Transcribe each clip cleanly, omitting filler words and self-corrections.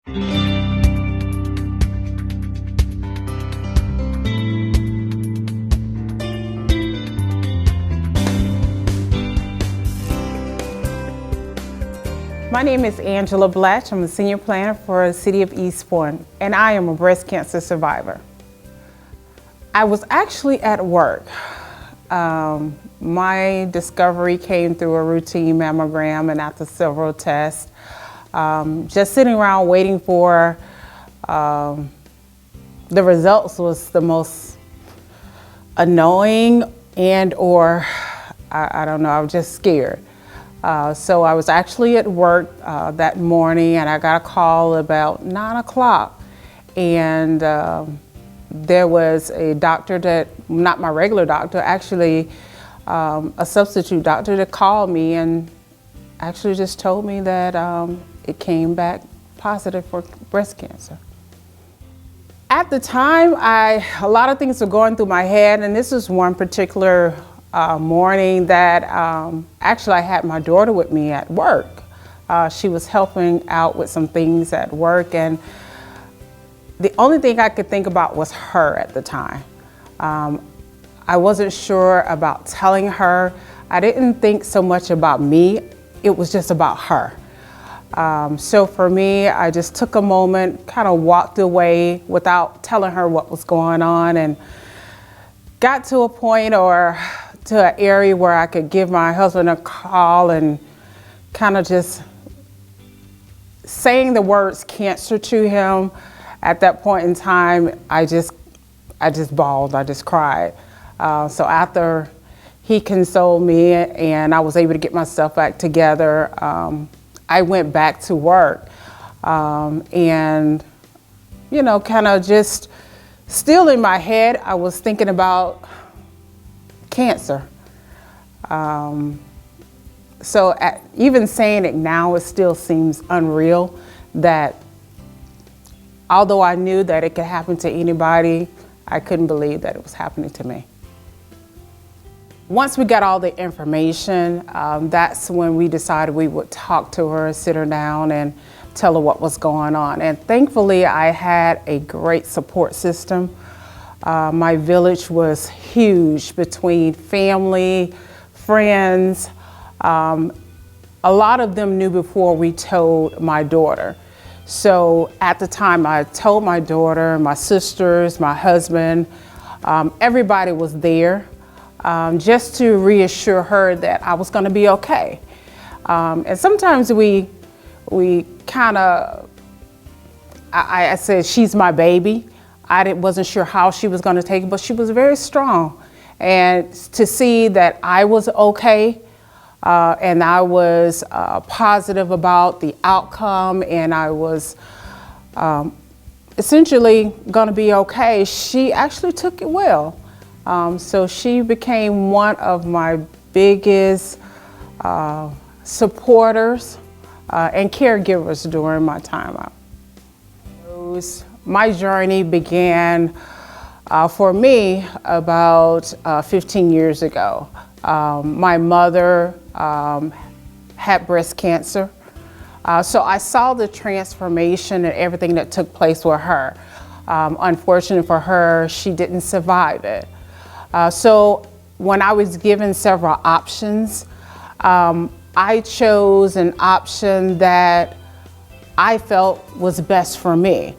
My name is Angela Blatch. I'm a senior planner for the City of Eastbourne, and I am a breast cancer survivor. I was actually at work. My discovery came through a routine mammogram, and after several tests, just sitting around waiting for the results was the most annoying and/or I don't know, I was just scared. So I was actually at work that morning, and I got a call about 9 o'clock, and there was a doctor that, not my regular doctor, actually a substitute doctor that called me and actually just told me that it came back positive for breast cancer. At the time, a lot of things were going through my head, and this was one particular morning that actually I had my daughter with me at work. She was helping out with some things at work, and the only thing I could think about was her at the time. I wasn't sure about telling her. I didn't think so much about me. It was just about her. So for me, I just took a moment, kind of walked away without telling her what was going on, and got to a point or to an area where I could give my husband a call and kind of just saying the words cancer to him. At that point in time, I just bawled, I just cried. So after he consoled me and I was able to get myself back together, I went back to work, and, you know, kind of just still in my head, I was thinking about cancer. So even saying it now, it still seems unreal that although I knew that it could happen to anybody, I couldn't believe that it was happening to me. Once we got all the information, that's when we decided we would talk to her, sit her down, and tell her what was going on. And thankfully, I had a great support system. My village was huge between family, friends. A lot of them knew before we told my daughter. So at the time, I told my daughter, my sisters, my husband, everybody was there. Just to reassure her that I was going to be okay. And sometimes we kind of, I said, she's my baby. I wasn't sure how she was going to take it, but she was very strong. And to see that I was okay, and I was positive about the outcome, and I was essentially going to be okay, she actually took it well. So she became one of my biggest supporters and caregivers during my time out. My journey began for me about 15 years ago. My mother had breast cancer. So I saw the transformation and everything that took place with her. Unfortunately for her, she didn't survive it. So when I was given several options, I chose an option that I felt was best for me.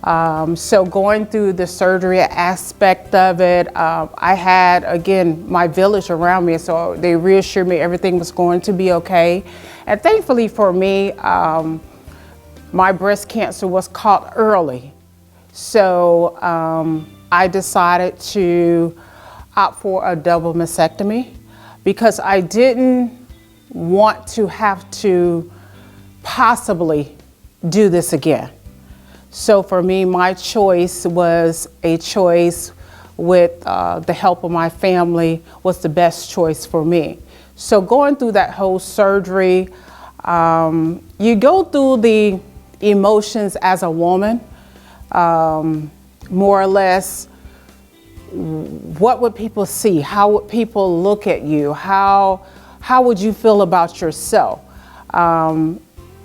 So going through the surgery aspect of it, I had, again, my village around me, so they reassured me everything was going to be okay. And thankfully for me, my breast cancer was caught early. So I decided to opt for a double mastectomy because I didn't want to have to possibly do this again. So for me, my choice was a choice with the help of my family was the best choice for me. So going through that whole surgery, you go through the emotions as a woman, more or less. What would people see? How would people look at you? How would you feel about yourself?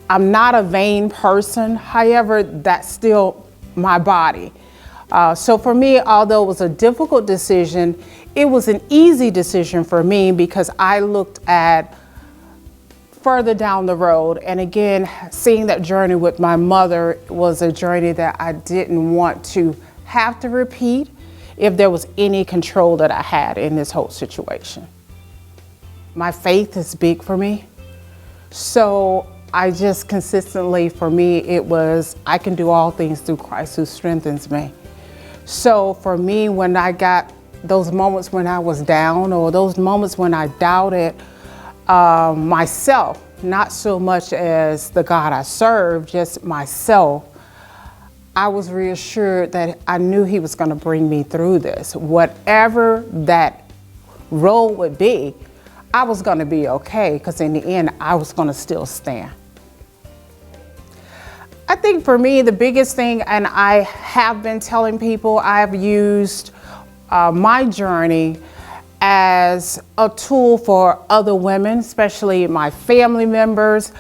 I'm not a vain person. However, that's still my body. So for me, although it was a difficult decision, it was an easy decision for me because I looked at further down the road. And again, seeing that journey with my mother was a journey that I didn't want to have to repeat if there was any control that I had in this whole situation. My faith is big for me. So I just consistently, for me, it was, I can do all things through Christ who strengthens me. So for me, when I got those moments when I was down or those moments when I doubted myself, not so much as the God I serve, just myself, I was reassured that I knew He was going to bring me through this. Whatever that role would be, I was going to be okay, because in the end, I was going to still stand. I think for me, the biggest thing, and I have been telling people, I've used my journey as a tool for other women, especially my family members.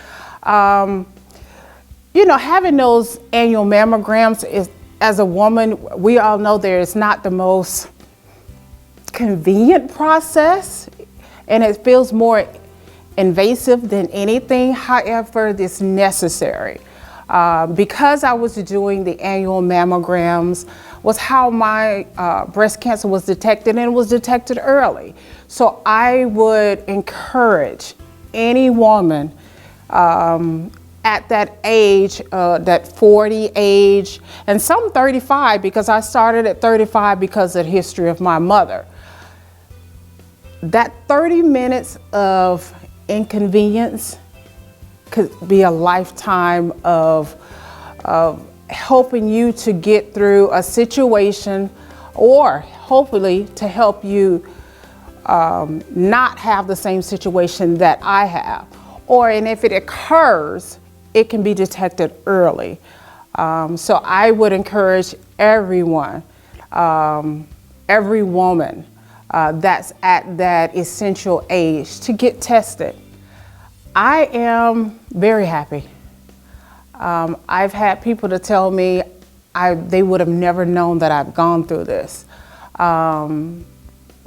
You know, having those annual mammograms is, as a woman, we all know there is not the most convenient process, and it feels more invasive than anything. However, it's necessary. Because I was doing the annual mammograms was how my breast cancer was detected, and it was detected early. So I would encourage any woman at that age, that 40 age, and some 35, because I started at 35 because of the history of my mother. That 30 minutes of inconvenience could be a lifetime of helping you to get through a situation, or hopefully to help you not have the same situation that I have. Or, and if it occurs, it can be detected early. So I would encourage everyone, every woman that's at that essential age to get tested. I am very happy. I've had people to tell me they would have never known that I've gone through this.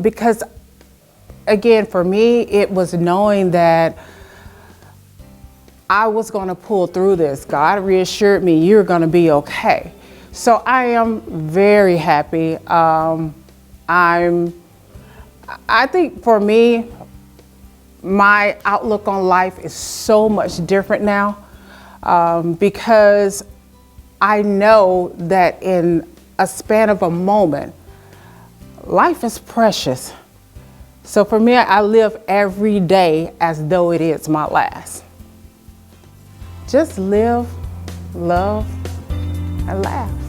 Because again, for me, it was knowing that I was going to pull through this. God reassured me, you're going to be okay. So I am very happy. I think for me, my outlook on life is so much different now, because I know that in a span of a moment, life is precious. So for me, I live every day as though it is my last. Just live, love, and laugh.